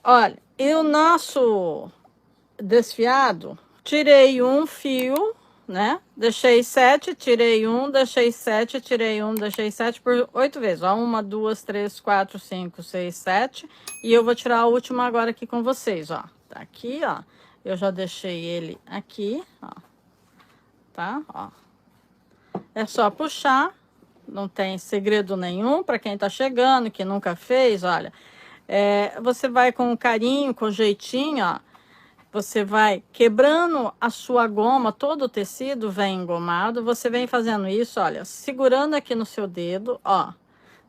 Olha, e o nosso desfiado, tirei um fio, né? Deixei 7, tirei um, deixei 7, tirei um, deixei 7 por 8 vezes. Ó, 1, 2, 3, 4, 5, 6, 7. E eu vou tirar a última agora aqui com vocês, ó. Tá aqui, ó. Eu já deixei ele aqui, ó. Tá? Ó. É só puxar, não tem segredo nenhum para quem tá chegando, que nunca fez, olha. Você vai com carinho, com jeitinho, ó. Você vai quebrando a sua goma, todo o tecido vem engomado. Você vem fazendo isso, olha, segurando aqui no seu dedo, ó.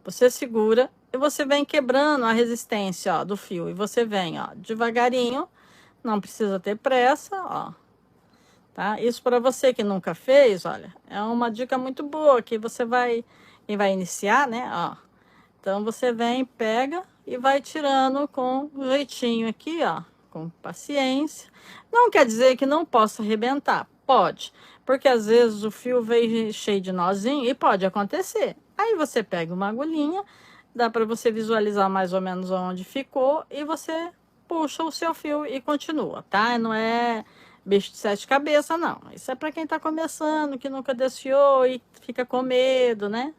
Você segura e você vem quebrando a resistência, ó, do fio. E você vem, ó, devagarinho, não precisa ter pressa, ó. Tá? Isso para você que nunca fez, olha, é uma dica muito boa que você vai iniciar, né, ó. Então você vem, pega e vai tirando com jeitinho aqui, ó, com paciência. Não quer dizer que não possa arrebentar, pode, porque às vezes o fio veio cheio de nozinho e pode acontecer. Aí você pega uma agulhinha, dá para você visualizar mais ou menos onde ficou e você puxa o seu fio e continua, tá? Não é bicho de 7 cabeças, não. Isso é para quem tá começando, que nunca desfiou e fica com medo, né?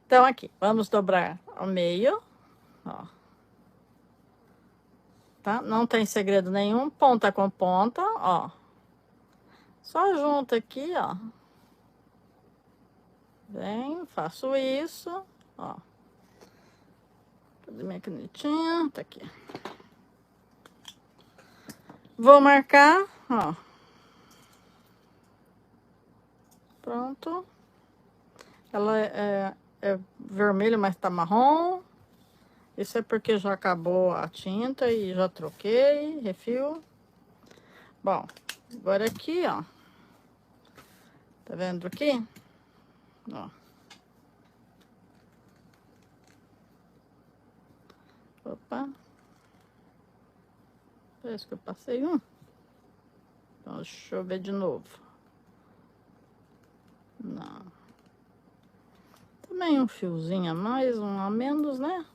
Então, aqui, vamos dobrar ao meio, ó, tá? Não tem segredo nenhum, ponta com ponta, ó. Só junto aqui, ó. Vem, faço isso, ó. Cadê minha canetinha? Tá aqui. Vou marcar, ó. Pronto. Ela é vermelha, mas tá marrom. Isso é porque já acabou a tinta e já troquei, refil. Bom, agora aqui, ó. Tá vendo aqui? Ó. Opa. Parece que eu passei um. Então, deixa eu ver de novo. Não. Também um fiozinho a mais, um a menos, né?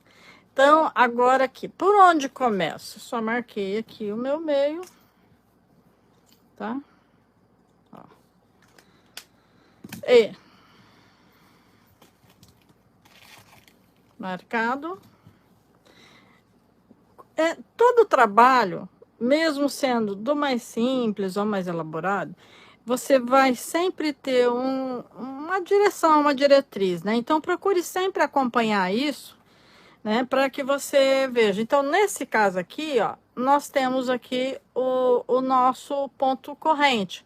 Então, agora aqui, por onde começo? Só marquei aqui o meu meio, tá? Ó. E marcado. Todo o trabalho, mesmo sendo do mais simples ou mais elaborado, você vai sempre ter uma direção, uma diretriz, né? Então, procure sempre acompanhar isso, né, para que você veja. Então, nesse caso aqui, ó, nós temos aqui o nosso ponto corrente.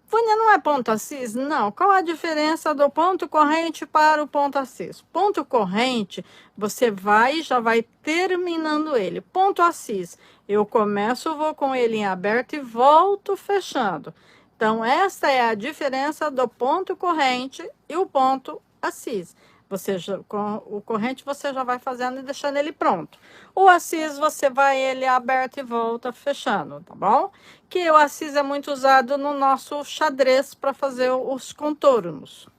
Vânia, não é ponto assis? Não. Qual a diferença do ponto corrente para o ponto assis? Ponto corrente, você vai e já vai terminando ele. Ponto assis, eu começo, vou com ele em aberto e volto fechando. Então, essa é a diferença do ponto corrente e o ponto assis. Você já, com o corrente você já vai fazendo e deixando ele pronto. O assis você vai ele aberto e volta fechando, tá bom? Que o assis é muito usado no nosso xadrez para fazer os contornos,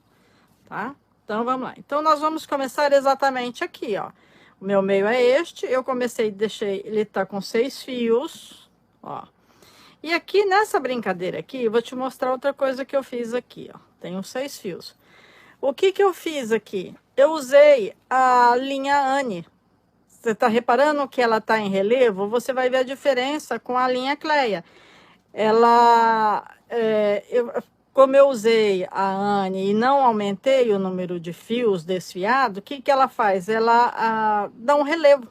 tá? Então vamos lá. Então nós vamos começar exatamente aqui, ó. O meu meio é este, eu comecei, deixei, ele tá com 6 fios, ó. E aqui nessa brincadeira aqui, eu vou te mostrar outra coisa que eu fiz aqui, ó. Tenho 6 fios. O que que eu fiz aqui? Eu usei a linha Anne. Você tá reparando que ela tá em relevo? Você vai ver a diferença com a linha Cleia. Ela, como eu usei a Anne e não aumentei o número de fios desfiados, o que que ela faz? Ela dá um relevo,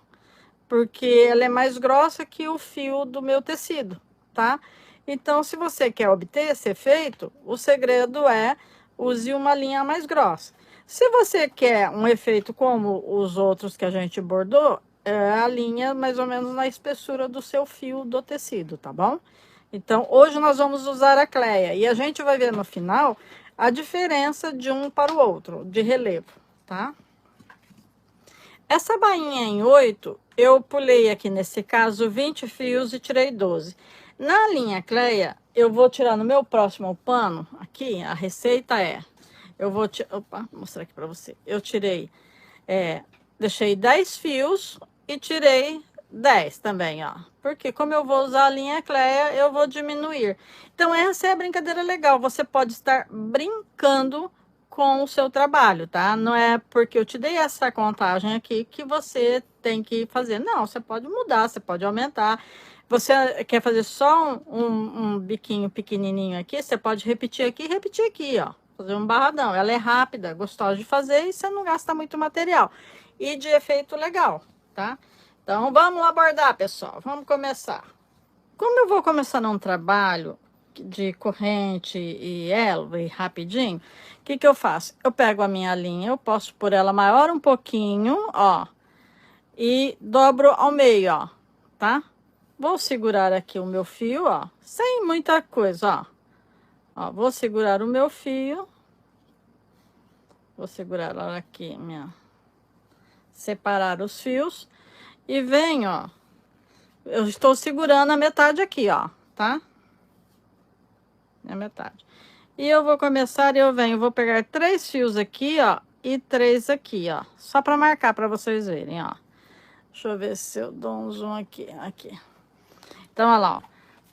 porque ela é mais grossa que o fio do meu tecido, tá? Então, se você quer obter esse efeito, o segredo é use uma linha mais grossa. Se você quer um efeito como os outros que a gente bordou, é a linha mais ou menos na espessura do seu fio do tecido, tá bom? Então, hoje nós vamos usar a Cleia e a gente vai ver no final a diferença de um para o outro, de relevo, tá? Essa bainha em 8, eu pulei aqui nesse caso 20 fios e tirei 12. Na linha Cleia, eu vou tirar no meu próximo pano, aqui, a receita é, eu vou... Opa, vou mostrar aqui pra você. Eu tirei... deixei 10 fios e tirei 10 também, ó. Porque como eu vou usar a linha Cleia, eu vou diminuir. Então, essa é a brincadeira legal. Você pode estar brincando com o seu trabalho, tá? Não é porque eu te dei essa contagem aqui que você tem que fazer. Não, você pode mudar, você pode aumentar. Você quer fazer só um biquinho pequenininho aqui, você pode repetir aqui e repetir aqui, ó. Fazer um barradão. Ela é rápida, gostosa de fazer e você não gasta muito material. E de efeito legal, tá? Então, vamos abordar, pessoal. Vamos começar. Como eu vou começar num trabalho de corrente e elo e rapidinho, o que que eu faço? Eu pego a minha linha, eu posso pôr ela maior um pouquinho, ó, e dobro ao meio, ó, tá? Vou segurar aqui o meu fio, ó, sem muita coisa, ó. Ó, vou segurar o meu fio. Vou segurar ela aqui, separar os fios. E venho, ó. Eu estou segurando a metade aqui, ó, tá? A metade. E eu vou começar, vou pegar 3 fios aqui, ó, e 3 aqui, ó. Só para marcar para vocês verem, ó. Deixa eu ver se eu dou um zoom aqui, aqui. Então, olha lá, ó.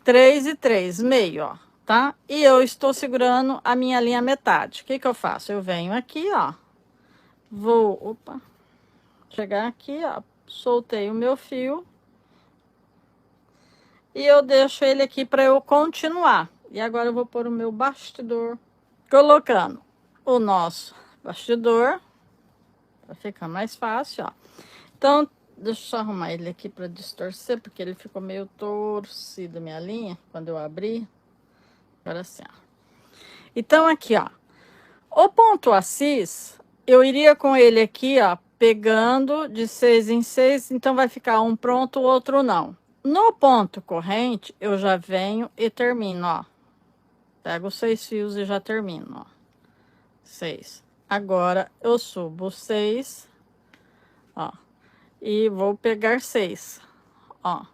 3 e 3, meio, ó, tá? E eu estou segurando a minha linha metade. O que que eu faço? Eu venho aqui, ó. Opa. Chegar aqui, ó. Soltei o meu fio. E eu deixo ele aqui para eu continuar. E agora eu vou pôr o meu bastidor. Colocando o nosso bastidor. Vai ficar mais fácil, ó. Então, deixa eu só arrumar ele aqui para distorcer, porque ele ficou meio torcido, minha linha, quando eu abri. Agora sim, ó. Então, aqui, ó. O ponto assis, eu iria com ele aqui, ó, pegando de 6 em 6, então vai ficar um pronto, o outro não. No ponto corrente, eu já venho e termino, ó. Pego os 6 fios e já termino, ó. 6. Agora, eu subo 6, ó. E vou pegar 6, ó.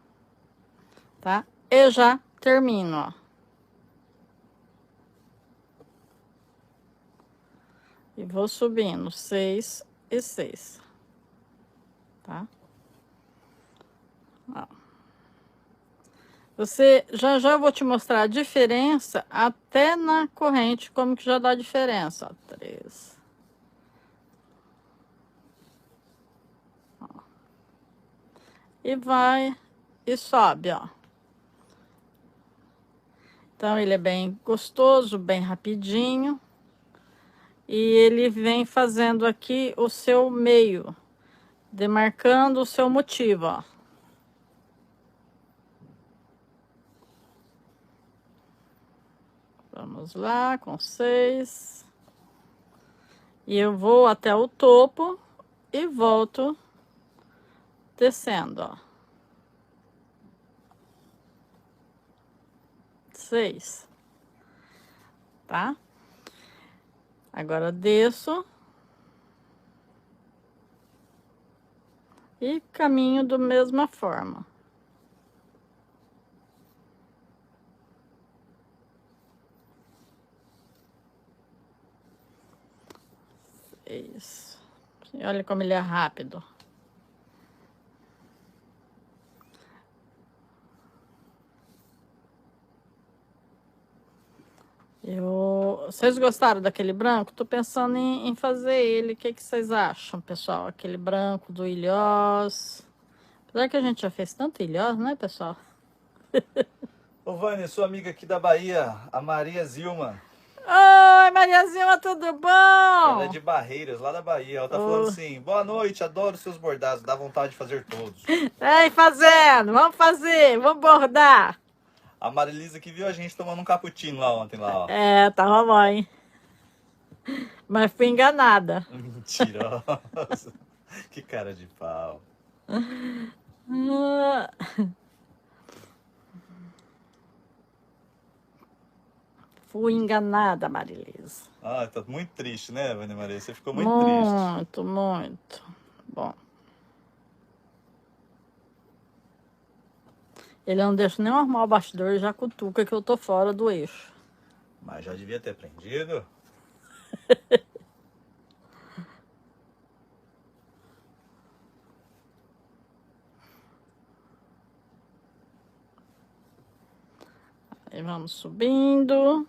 Tá? E já termino, ó. E vou subindo 6 e 6. Tá? Ó. Você, já eu vou te mostrar a diferença até na corrente, como que já dá diferença, ó. 3. Ó. E vai e sobe, ó. Então, ele é bem gostoso, bem rapidinho. E ele vem fazendo aqui o seu meio, demarcando o seu motivo, ó. Vamos lá, com 6. E eu vou até o topo e volto descendo, ó. 6. Tá? Agora desço. E caminho da mesma forma. Isso. E olha como ele é rápido. Vocês gostaram daquele branco? Tô pensando em fazer ele. O que que vocês acham, pessoal? Aquele branco do Ilhós. Apesar que a gente já fez tanto Ilhós, né, pessoal? Ô, Vânia, sua amiga aqui da Bahia, a Maria Zilma. Oi, Mariazinha, tudo bom? Ela é de Barreiras, lá da Bahia. Ela tá falando assim: boa noite, adoro seus bordados, dá vontade de fazer todos. Vem fazendo, vamos fazer, vamos bordar. A Marilisa que viu a gente tomando um cappuccino lá ontem, lá, ó. Tava bom, hein? Mas fui enganada. Mentirosa. Que cara de pau. Ah. Fui enganada, Marilisa. Ah, tá muito triste, né, Vânia Maria? Você ficou muito triste. Muito, muito. Bom. Ele não deixa nem arrumar o bastidor e já cutuca que eu tô fora do eixo. Mas já devia ter aprendido. Aí vamos subindo.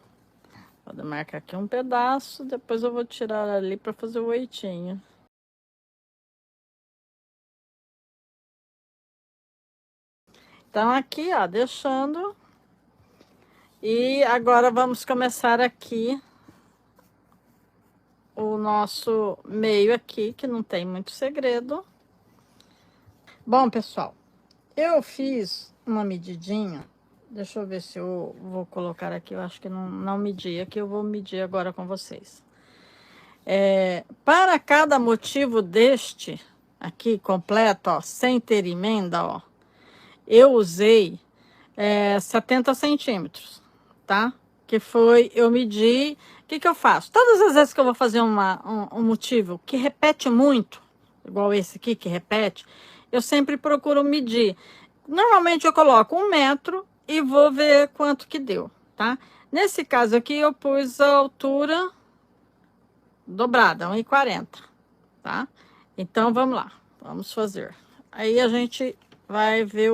Vou marcar aqui um pedaço, depois eu vou tirar ali para fazer o oitinho. Então aqui, ó, deixando. E agora vamos começar aqui o nosso meio aqui, que não tem muito segredo. Bom, pessoal, eu fiz uma medidinha. Deixa eu ver se eu vou colocar aqui. Eu acho que não medi aqui. Eu vou medir agora com vocês. Para cada motivo deste aqui completo, ó, sem ter emenda, ó, eu usei 70 centímetros, tá? Que foi, eu medi. O que eu faço? Todas as vezes que eu vou fazer um motivo que repete muito, igual esse aqui que repete, eu sempre procuro medir. Normalmente eu coloco 1 metro e vou ver quanto que deu, tá? Nesse caso aqui eu pus a altura dobrada, 1,40, tá? Então vamos lá, vamos fazer. Aí a gente vai ver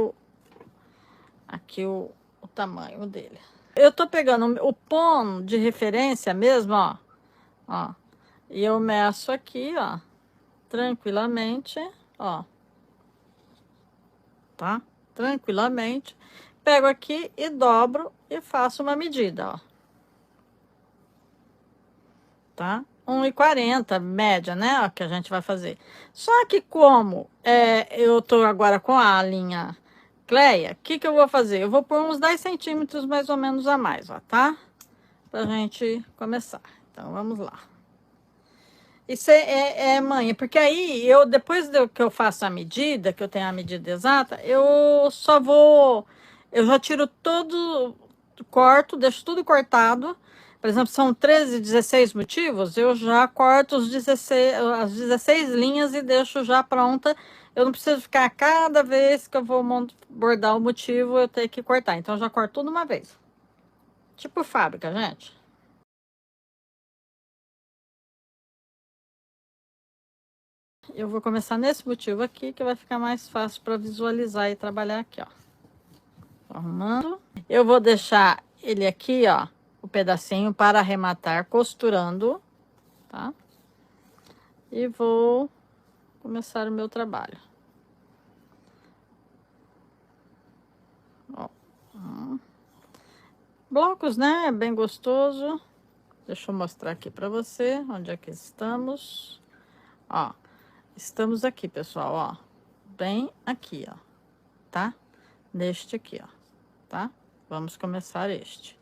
aqui o tamanho dele. Eu tô pegando o pano de referência mesmo, ó, e eu meço aqui, ó, tranquilamente, ó, tá? Tranquilamente. Pego aqui e dobro e faço uma medida, ó. Tá? 1,40 média, né? Ó, que a gente vai fazer. Só que como eu tô agora com a linha Cleia, o que eu vou fazer? Eu vou pôr uns 10 centímetros mais ou menos a mais, ó, tá? Pra gente começar. Então, vamos lá. Isso é manha, porque aí depois que eu faço a medida, que eu tenho a medida exata, eu já tiro todo, corto, deixo tudo cortado. Por exemplo, são 13, 16 motivos, eu já corto as 16 linhas e deixo já pronta. Eu não preciso ficar cada vez que eu vou bordar o motivo, eu tenho que cortar. Então, eu já corto tudo uma vez. Tipo fábrica, gente. Eu vou começar nesse motivo aqui, que vai ficar mais fácil para visualizar e trabalhar aqui, ó. Tô arrumando. Eu vou deixar ele aqui, ó, o pedacinho para arrematar costurando, tá? E vou começar o meu trabalho. Ó. Blocos, né? Bem gostoso. Deixa eu mostrar aqui para você onde é que estamos. Ó, estamos aqui, pessoal, ó. Bem aqui, ó, tá? Neste aqui, ó, tá? Vamos começar este.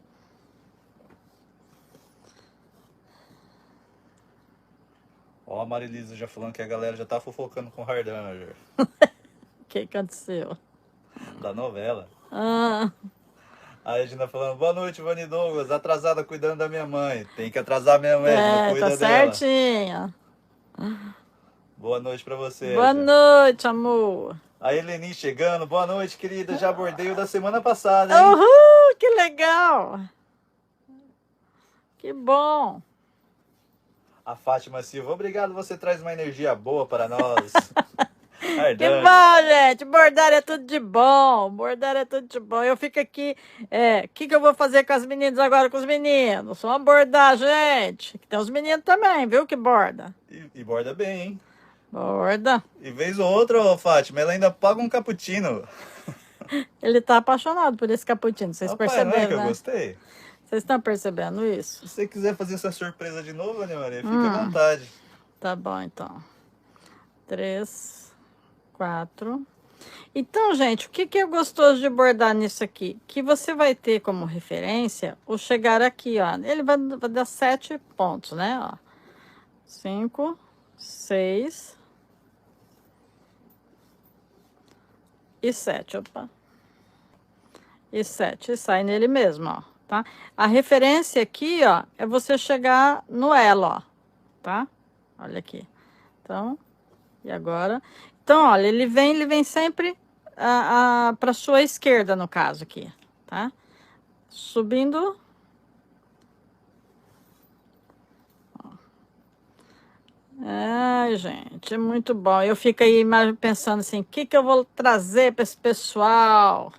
Ó, a Marilisa já falando que a galera já tá fofocando com o Hardanger. O que aconteceu? Da novela. Ah, Aí a Gina falando, boa noite, Vani Douglas, atrasada cuidando da minha mãe. Tem que atrasar minha mãe, Gina, tá cuida dela. certinho. Boa noite pra você, Boa Gina. noite, amor. A Eleni chegando, boa noite, querida. Já bordei o da semana passada, hein? Uhul, que legal. Que bom. A Fátima Silva, obrigado, você traz uma energia boa para nós. Que Hardanger. bom, gente. Bordar é tudo de bom. Bordar é tudo de bom. Eu fico aqui. O que eu vou fazer com as meninas agora, com os meninos? Só bordar, gente. Que tem os meninos também, viu? Que borda. E borda bem, hein? Borda. E vez ou outra, ô, Fátima, ela ainda paga um cappuccino. Ele tá apaixonado por esse cappuccino. Vocês Rapaz, não é perceberam, que eu né? gostei? Vocês estão percebendo isso? Se você quiser fazer essa surpresa de novo, Ana Maria, fica à vontade. Tá bom, então. 3, 4. Então, gente, o que é gostoso de bordar nisso aqui? Que você vai ter como referência o chegar aqui, ó. Ele vai dar 7 pontos, né? Ó. 5, 6 e 7. Opa. E 7. E sai nele mesmo, ó. Tá? A referência aqui, ó, é você chegar no elo, ó. Tá? Olha aqui. Então, e agora? Então, olha, ele vem sempre para sua esquerda, no caso aqui, tá? Subindo. Ó. Ai, gente, é muito bom. Eu fico aí pensando assim, o que que eu vou trazer para esse pessoal?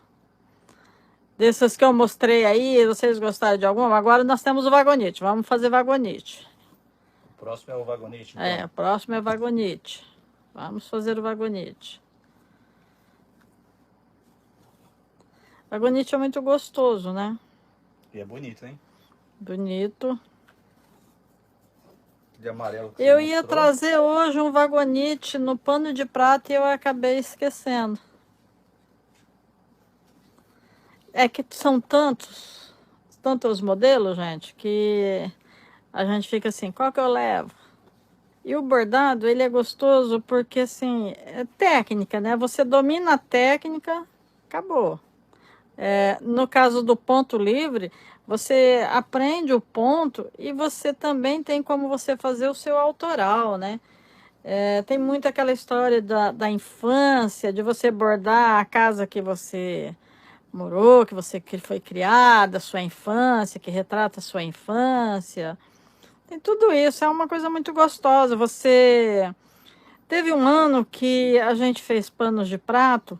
Dessas que eu mostrei aí, vocês gostaram de alguma? Agora nós temos o vagonite, vamos fazer vagonite. O próximo é o vagonite, É, então. o próximo é vagonite. Vamos fazer o vagonite. Vagonite é muito gostoso, né? E é bonito, hein? Bonito. De amarelo que você Eu ia mostrou. trazer hoje um vagonite no pano de prata e eu acabei esquecendo. É que são tantos modelos, gente, que a gente fica assim, qual que eu levo? E o bordado, ele é gostoso porque, assim, é técnica, né? Você domina a técnica, acabou. No caso do ponto livre, você aprende o ponto e você também tem como você fazer o seu autoral, né? Tem muito aquela história da infância, de você bordar a casa que você morou, que foi criada, sua infância, que retrata a sua infância. Tem tudo isso, é uma coisa muito gostosa. Você teve um ano que a gente fez panos de prato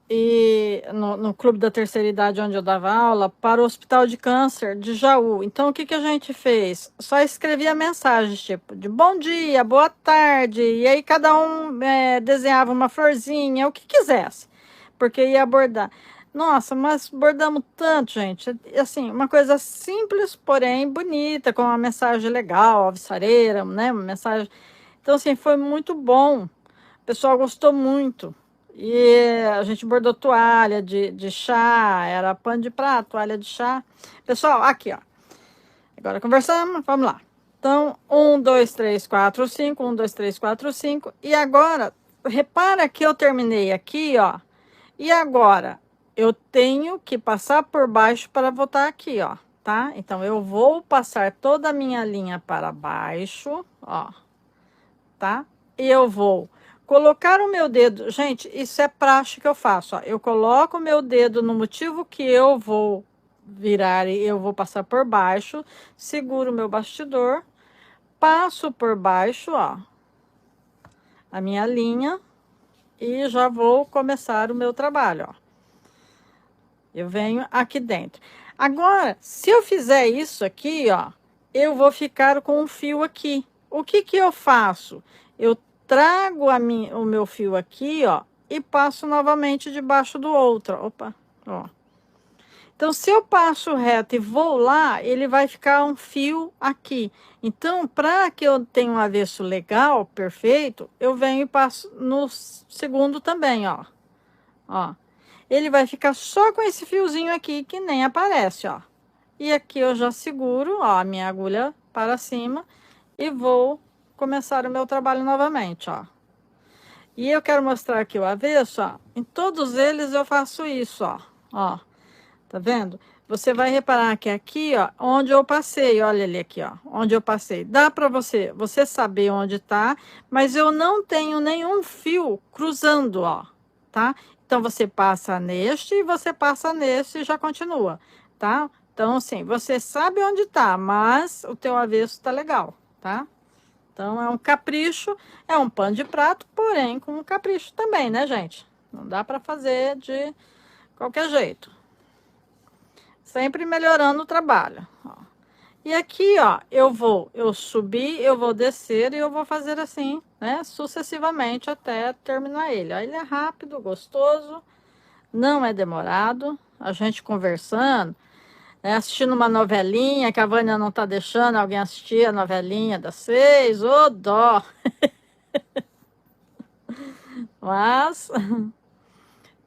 e no Clube da Terceira Idade, onde eu dava aula, para o Hospital de Câncer de Jaú. Então, o que que a gente fez? Só escrevia mensagens, tipo, de bom dia, boa tarde, e aí cada um desenhava uma florzinha, o que quisesse, porque ia abordar. Nossa, mas bordamos tanto, gente. Assim, uma coisa simples, porém bonita, com uma mensagem legal, alvissareira, né? Uma mensagem. Então, assim, foi muito bom. O pessoal gostou muito. E a gente bordou toalha de chá, era pano de prato, toalha de chá. Pessoal, aqui, ó. Agora conversamos, vamos lá. Então, 1, 2, 3, 4, 5, 1, 2, 3, 4, 5. E agora, repara que eu terminei aqui, ó. E agora, eu tenho que passar por baixo para voltar aqui, ó, tá? Então, eu vou passar toda a minha linha para baixo, ó, tá? E eu vou colocar o meu dedo. Gente, isso é praxe que eu faço, ó. Eu coloco o meu dedo no motivo que eu vou virar e eu vou passar por baixo, seguro o meu bastidor, passo por baixo, ó, a minha linha e já vou começar o meu trabalho, ó. Eu venho aqui dentro. Agora, se eu fizer isso aqui, ó, eu vou ficar com um fio aqui. O que que eu faço? Eu trago o meu fio aqui, ó, e passo novamente debaixo do outro. Opa, ó. Então, se eu passo reto e vou lá, ele vai ficar um fio aqui. Então, para que eu tenha um avesso legal, perfeito, eu venho e passo no segundo também, ó. Ó. Ele vai ficar só com esse fiozinho aqui, que nem aparece, ó. E aqui eu já seguro, ó, a minha agulha para cima e vou começar o meu trabalho novamente, ó. E eu quero mostrar aqui o avesso, ó. Em todos eles eu faço isso, ó. Ó, tá vendo? Você vai reparar que aqui, ó, onde eu passei, olha ali aqui, ó, onde eu passei. Dá para você saber onde tá, mas eu não tenho nenhum fio cruzando, ó, tá? Então, você passa neste e você passa neste e já continua, tá? Então, assim, você sabe onde tá, mas o teu avesso tá legal, tá? Então, é um capricho, é um pano de prato, porém com um capricho também, né, gente? Não dá para fazer de qualquer jeito. Sempre melhorando o trabalho, ó. E aqui, ó, eu subir, eu vou descer e eu vou fazer assim, né, sucessivamente até terminar ele. Aí ele é rápido, gostoso, não é demorado. A gente conversando, né, assistindo uma novelinha, que a Vânia não tá deixando alguém assistir a novelinha das 6, ô dó. Mas,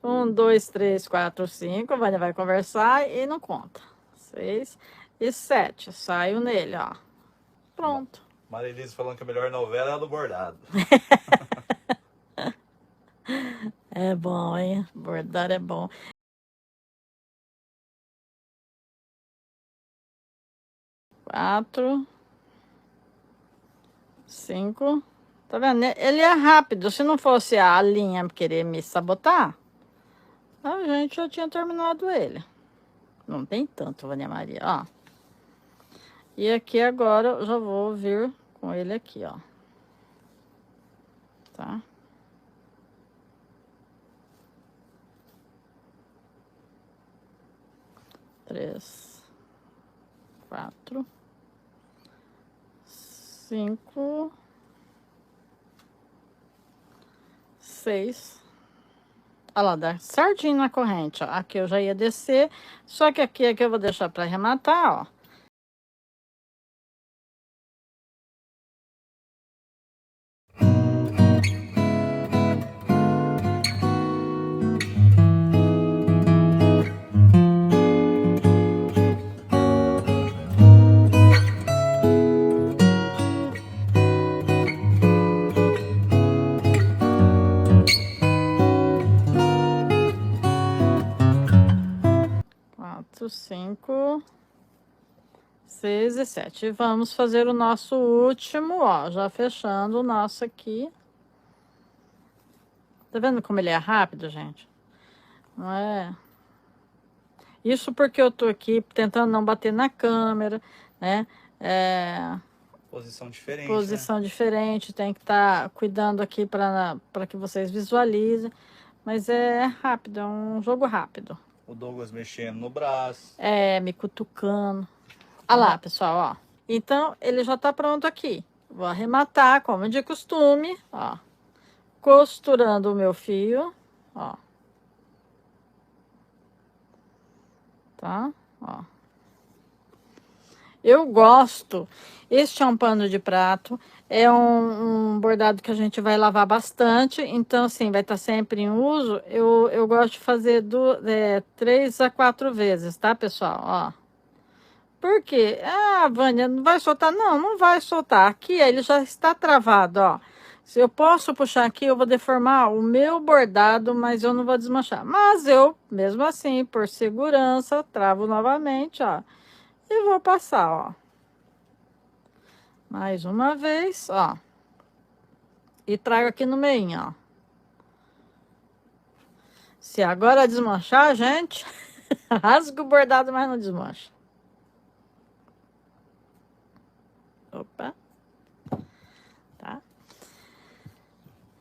1, 2, 3, 4, 5, a Vânia vai conversar e não conta. 6 e 7, saio nele, ó. Pronto. Marilise falando que a melhor novela é a do bordado. É bom, hein? Bordar é bom. Quatro, 5. Tá vendo? Ele é rápido. Se não fosse a linha querer me sabotar, a gente já tinha terminado ele. Não tem tanto, Vânia Maria, ó. E aqui agora eu já vou vir com ele aqui, ó. tá? Três, 4, 5, 6. Olha lá, dá certinho na corrente, ó. Aqui eu já ia descer, só que aqui é que eu vou deixar para arrematar, ó. Quatro, 5, 6 e 7. E vamos fazer o nosso último, ó, já fechando o nosso aqui. Tá vendo como ele é rápido, gente? Não é? Isso porque eu tô aqui tentando não bater na câmera, né? Posição diferente, Posição né? diferente, tem que estar cuidando aqui para que vocês visualizem. Mas é rápido, é um jogo rápido. O Douglas mexendo no braço. É, me cutucando. Olha lá, pessoal, ó. Então, ele já tá pronto aqui. Vou arrematar, como de costume, ó. Costurando o meu fio, ó. Tá? Ó. Eu gosto. Este é um pano de prato. É um bordado que a gente vai lavar bastante. Então, assim, vai estar sempre em uso. Eu gosto de fazer 3 a 4 vezes, tá, pessoal? Ó. Por quê? Ah, Vânia, não vai soltar? Não, não vai soltar. Aqui, ele já está travado, ó. Se eu posso puxar aqui, eu vou deformar o meu bordado, mas eu não vou desmanchar. Mas eu, mesmo assim, por segurança, travo novamente, ó. E vou passar, ó. Mais uma vez, ó. E trago aqui no meio, ó. Se agora desmanchar, gente, rasga o bordado, mas não desmancha. Opa. Tá?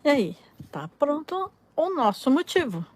E aí, tá pronto o nosso motivo.